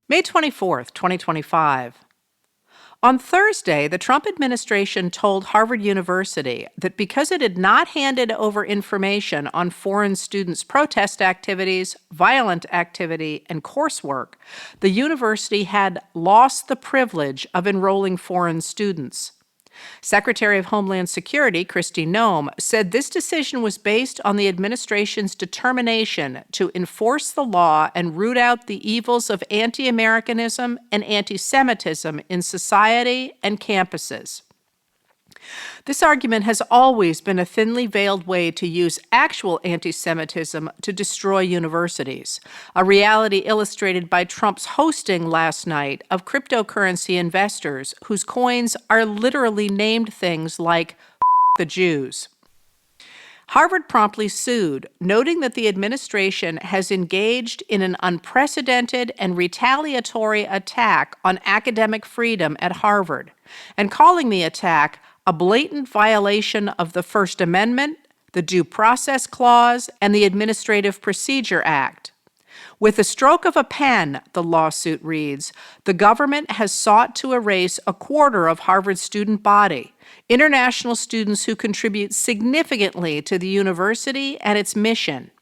May 24th, 2025. On Thursday, the Trump administration told Harvard University that because it had not handed over information on foreign students' protest activities, violent activity, and coursework, the university had lost the privilege of enrolling foreign students. Secretary of Homeland Security Kristi Noem said this decision was based on the administration's determination to enforce the law and root out the evils of anti-Americanism and anti-Semitism in society and campuses. This argument has always been a thinly veiled way to use actual anti-Semitism to destroy universities, a reality illustrated by Trump's hosting last night of cryptocurrency investors whose coins are literally named things like the Jews. Harvard promptly sued, noting that the administration has engaged in an unprecedented and retaliatory attack on academic freedom at Harvard, and calling the attack a blatant violation of the First Amendment, the Due Process Clause, and the Administrative Procedure Act. With the stroke of a pen, the lawsuit reads, the government has sought to erase a quarter of Harvard's student body, international students who contribute significantly to the university and its mission.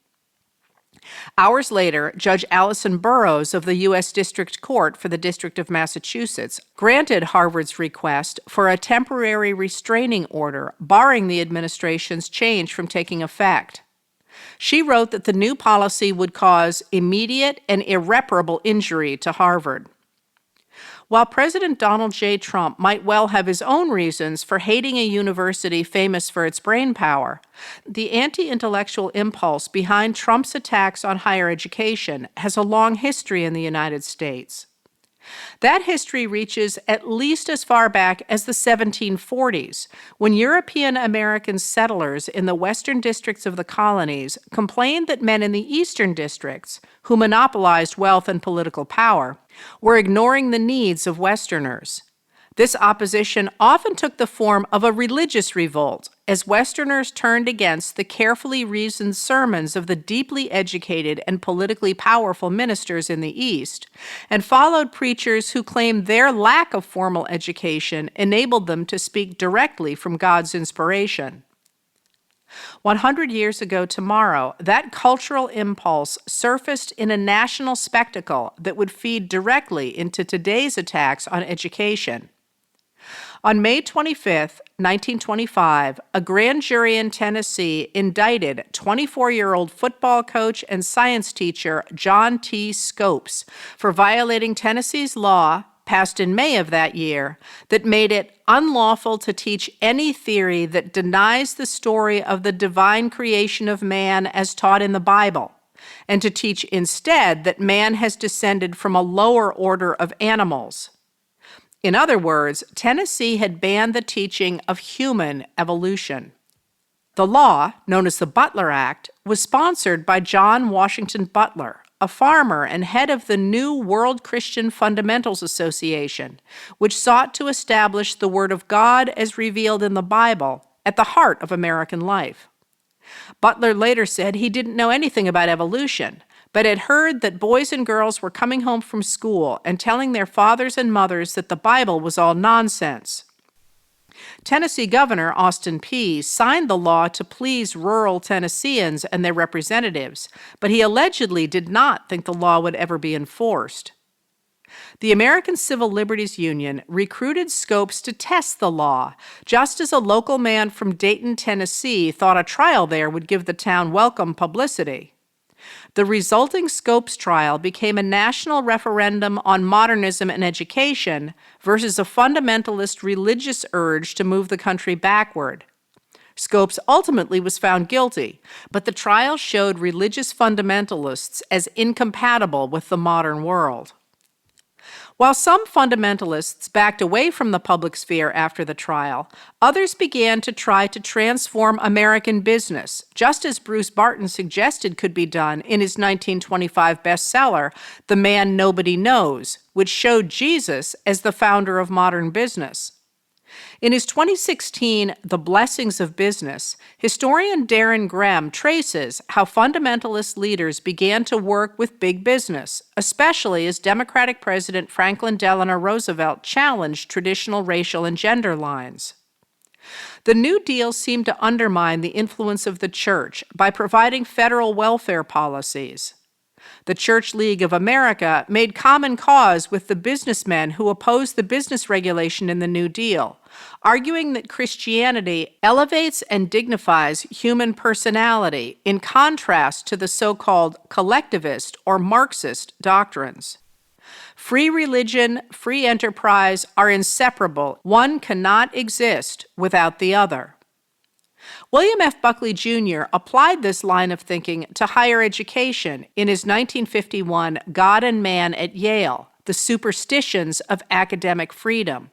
Hours later, Judge Allison Burroughs of the U.S. District Court for the District of Massachusetts granted Harvard's request for a temporary restraining order barring the administration's change from taking effect. She wrote that the new policy would cause immediate and irreparable injury to Harvard. While President Donald J. Trump might well have his own reasons for hating a university famous for its brainpower, the anti-intellectual impulse behind Trump's attacks on higher education has a long history in the United States. That history reaches at least as far back as the 1740s, when European American settlers in the western districts of the colonies complained that men in the eastern districts, who monopolized wealth and political power, were ignoring the needs of Westerners. This opposition often took the form of a religious revolt, as Westerners turned against the carefully reasoned sermons of the deeply educated and politically powerful ministers in the East, and followed preachers who claimed their lack of formal education enabled them to speak directly from God's inspiration. 100 years ago tomorrow, that cultural impulse surfaced in a national spectacle that would feed directly into today's attacks on education. On May 25, 1925, a grand jury in Tennessee indicted 24-year-old football coach and science teacher John T. Scopes for violating Tennessee's law, passed in May of that year, that made it unlawful to teach any theory that denies the story of the divine creation of man as taught in the Bible, and to teach instead that man has descended from a lower order of animals. In other words, Tennessee had banned the teaching of human evolution. The law, known as the Butler Act, was sponsored by John Washington Butler, a farmer and head of the New World Christian Fundamentals Association, which sought to establish the Word of God as revealed in the Bible at the heart of American life. Butler later said he didn't know anything about evolution, but had heard that boys and girls were coming home from school and telling their fathers and mothers that the Bible was all nonsense. Tennessee Governor Austin Peay signed the law to please rural Tennesseans and their representatives, but he allegedly did not think the law would ever be enforced. The American Civil Liberties Union recruited Scopes to test the law, just as a local man from Dayton, Tennessee, thought a trial there would give the town welcome publicity. The resulting Scopes trial became a national referendum on modernism and education versus a fundamentalist religious urge to move the country backward. Scopes ultimately was found guilty, but the trial showed religious fundamentalists as incompatible with the modern world. While some fundamentalists backed away from the public sphere after the trial, others began to try to transform American business, just as Bruce Barton suggested could be done in his 1925 bestseller, The Man Nobody Knows, which showed Jesus as the founder of modern business. In his 2016 The Blessings of Business, historian Darren Graham traces how fundamentalist leaders began to work with big business, especially as Democratic President Franklin Delano Roosevelt challenged traditional racial and gender lines. The New Deal seemed to undermine the influence of the church by providing federal welfare policies. The Church League of America made common cause with the businessmen who opposed the business regulation in the New Deal, arguing that Christianity elevates and dignifies human personality in contrast to the so-called collectivist or Marxist doctrines. Free religion, free enterprise are inseparable. One cannot exist without the other. William F. Buckley Jr. applied this line of thinking to higher education in his 1951 God and Man at Yale, The Superstitions of Academic Freedom.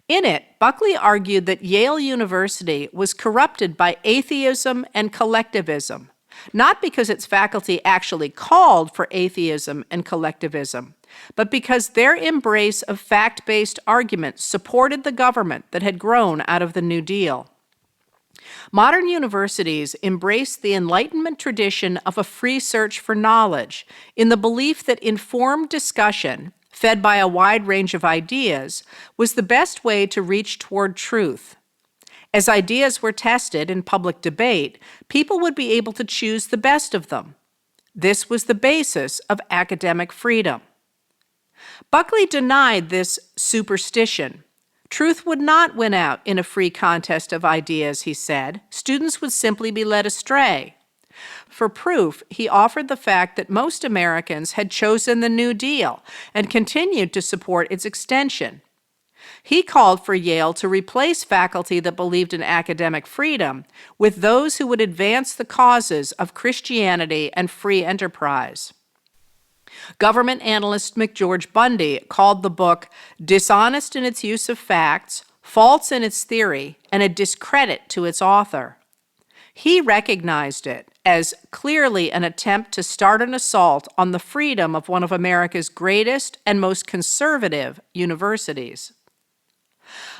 In it, Buckley argued that Yale University was corrupted by atheism and collectivism, not because its faculty actually called for atheism and collectivism, but because their embrace of fact-based arguments supported the government that had grown out of the New Deal. Modern universities embrace the Enlightenment tradition of a free search for knowledge in the belief that informed discussion, fed by a wide range of ideas, was the best way to reach toward truth. As ideas were tested in public debate, people would be able to choose the best of them. This was the basis of academic freedom. Buckley denied this superstition. Truth would not win out in a free contest of ideas, he said. Students would simply be led astray. For proof, he offered the fact that most Americans had chosen the New Deal and continued to support its extension. He called for Yale to replace faculty that believed in academic freedom with those who would advance the causes of Christianity and free enterprise. Government analyst McGeorge Bundy called the book dishonest in its use of facts, false in its theory, and a discredit to its author. He recognized it as clearly an attempt to start an assault on the freedom of one of America's greatest and most conservative universities.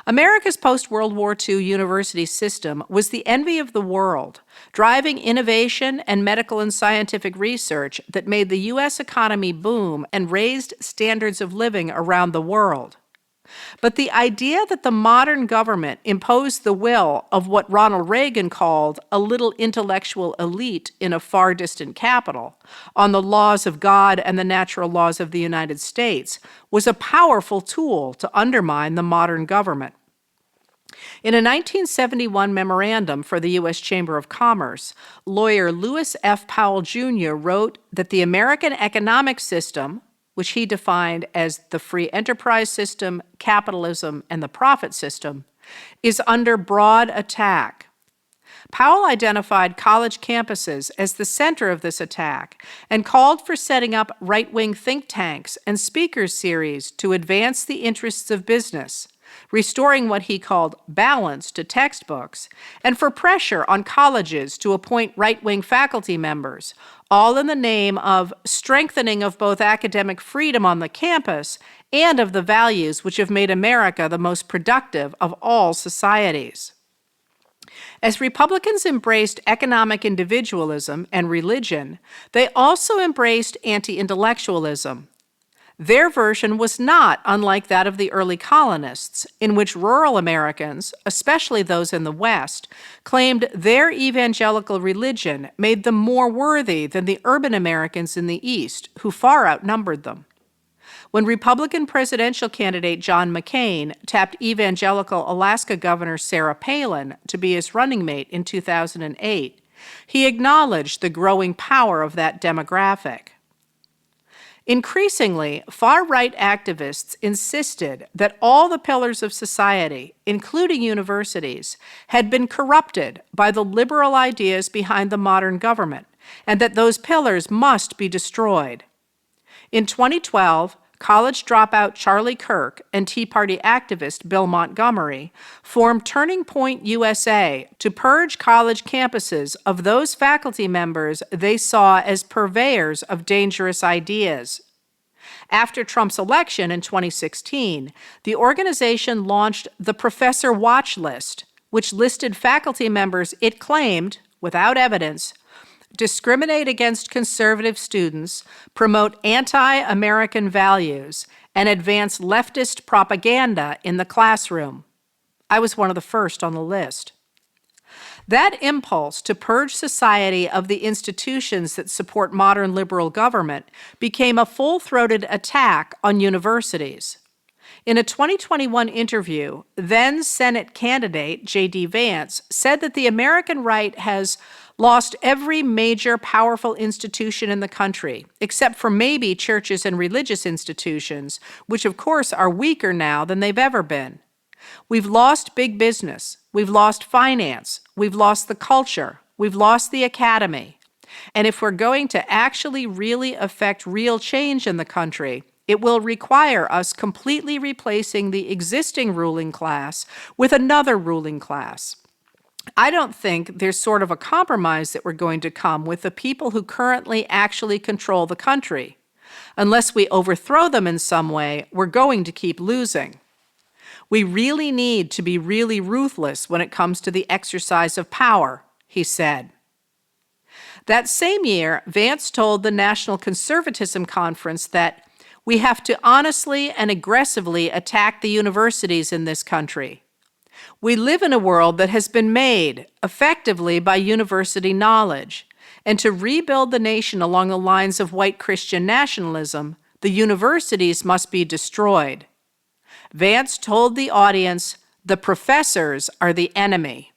America's post-World War II university system was the envy of the world, driving innovation and medical and scientific research that made the U.S. economy boom and raised standards of living around the world. But the idea that the modern government imposed the will of what Ronald Reagan called a little intellectual elite in a far distant capital on the laws of God and the natural laws of the United States was a powerful tool to undermine the modern government. In a 1971 memorandum for the U.S. Chamber of Commerce, lawyer Lewis F. Powell Jr. wrote that the American economic system, which he defined as the free enterprise system, capitalism, and the profit system, is under broad attack. Powell identified college campuses as the center of this attack and called for setting up right-wing think tanks and speakers series to advance the interests of business, restoring what he called balance to textbooks, and for pressure on colleges to appoint right-wing faculty members, all in the name of strengthening of both academic freedom on the campus and of the values which have made America the most productive of all societies. As Republicans embraced economic individualism and religion, they also embraced anti-intellectualism. Their version was not unlike that of the early colonists, in which rural Americans, especially those in the West, claimed their evangelical religion made them more worthy than the urban Americans in the East, who far outnumbered them. When Republican presidential candidate John McCain tapped evangelical Alaska Governor Sarah Palin to be his running mate in 2008, he acknowledged the growing power of that demographic. Increasingly, far-right activists insisted that all the pillars of society, including universities, had been corrupted by the liberal ideas behind the modern government, and that those pillars must be destroyed. In 2012, college dropout Charlie Kirk and Tea Party activist Bill Montgomery formed Turning Point USA to purge college campuses of those faculty members they saw as purveyors of dangerous ideas. After Trump's election in 2016, the organization launched the Professor Watchlist, which listed faculty members it claimed, without evidence, discriminate against conservative students, promote anti-American values, and advance leftist propaganda in the classroom. I was one of the first on the list. That impulse to purge society of the institutions that support modern liberal government became a full-throated attack on universities. In a 2021 interview, then Senate candidate J.D. Vance said that the American right has lost every major powerful institution in the country, except for maybe churches and religious institutions, which of course are weaker now than they've ever been. We've lost big business, we've lost finance, we've lost the culture, we've lost the academy. And if we're going to actually really affect real change in the country, it will require us completely replacing the existing ruling class with another ruling class. I don't think there's sort of a compromise that we're going to come with the people who currently actually control the country. Unless we overthrow them in some way, we're going to keep losing. We really need to be really ruthless when it comes to the exercise of power, he said. That same year, Vance told the National Conservatism Conference that we have to honestly and aggressively attack the universities in this country. We live in a world that has been made effectively by university knowledge, and to rebuild the nation along the lines of white Christian nationalism, the universities must be destroyed. Vance told the audience, the professors are the enemy.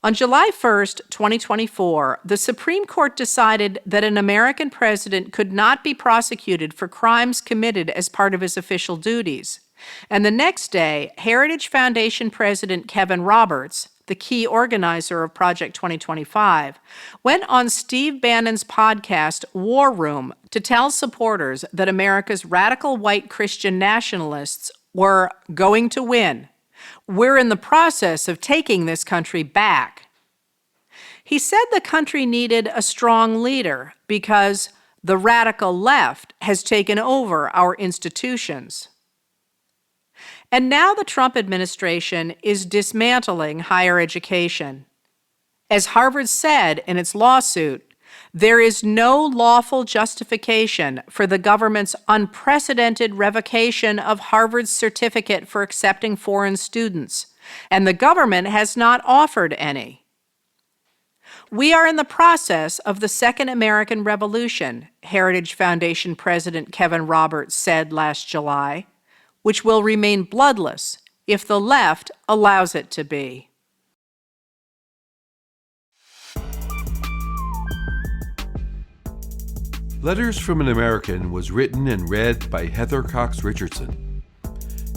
On July 1st, 2024, the Supreme Court decided that an American president could not be prosecuted for crimes committed as part of his official duties. And the next day, Heritage Foundation President Kevin Roberts, the key organizer of Project 2025, went on Steve Bannon's podcast, War Room, to tell supporters that America's radical white Christian nationalists were going to win. We're in the process of taking this country back. He said the country needed a strong leader because the radical left has taken over our institutions. And now the Trump administration is dismantling higher education. As Harvard said in its lawsuit, there is no lawful justification for the government's unprecedented revocation of Harvard's certificate for accepting foreign students, and the government has not offered any. We are in the process of the Second American Revolution, Heritage Foundation President Kevin Roberts said last July, which will remain bloodless if the left allows it to be. Letters from an American was written and read by Heather Cox Richardson.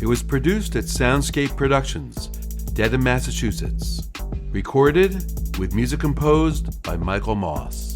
It was produced at Soundscape Productions, Dedham, Massachusetts. Recorded with music composed by Michael Moss.